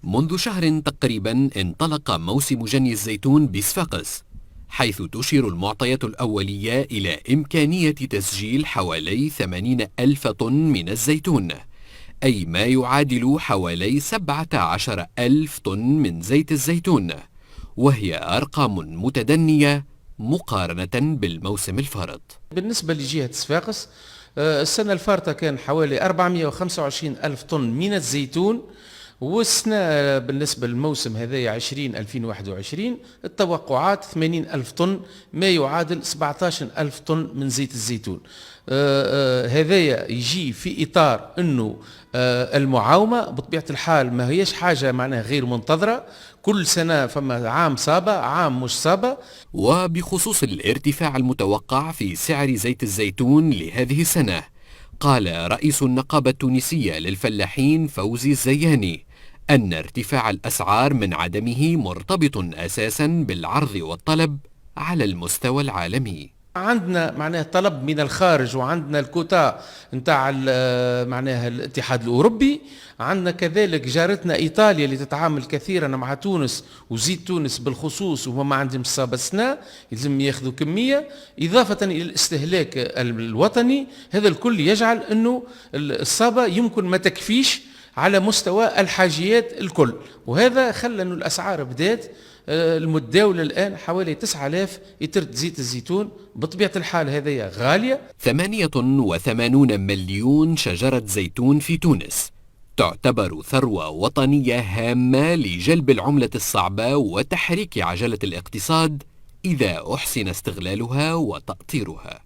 منذ شهر تقريبا انطلق موسم جني الزيتون بصفاقس، حيث تشير المعطيات الأولية إلى إمكانية تسجيل حوالي 80 ألف طن من الزيتون، أي ما يعادل حوالي 17 ألف طن من زيت الزيتون، وهي أرقام متدنية مقارنة بالموسم الفارط. بالنسبة لجهة صفاقس، السنة الفارطة كان حوالي 425 ألف طن من الزيتون، والسنة بالنسبة للموسم هذايا 2021 التوقعات 80 ألف طن، ما يعادل 17 ألف طن من زيت الزيتون. هذايا يجي في إطار أنه المعاومة بطبيعة الحال ما هيش حاجة معناها غير منتظرة، كل سنة فما عام صابة عام مش صابة. وبخصوص الارتفاع المتوقع في سعر زيت الزيتون لهذه السنة، قال رئيس النقابة التونسية للفلاحين فوزي الزياني أن ارتفاع الأسعار من عدمه مرتبط أساسا بالعرض والطلب على المستوى العالمي. عندنا معناها طلب من الخارج، وعندنا الكوتا نتاع معناها الاتحاد الأوروبي، عندنا كذلك جارتنا إيطاليا اللي تتعامل كثيرا مع تونس، وزيت تونس بالخصوص وهم ما عندهم صابة سنة يلزم ياخذوا كمية، إضافة إلى الاستهلاك الوطني. هذا الكل يجعل أنه الصابة يمكن ما تكفيش على مستوى الحاجيات الكل، وهذا خلى أنه الأسعار بدات المتداولة الآن حوالي 9000 لتر زيت الزيتون. بطبيعة الحال هذه غالية. 88 مليون شجرة زيتون في تونس تعتبر ثروة وطنية هامة لجلب العملة الصعبة وتحريك عجلة الاقتصاد إذا أحسن استغلالها وتأطيرها.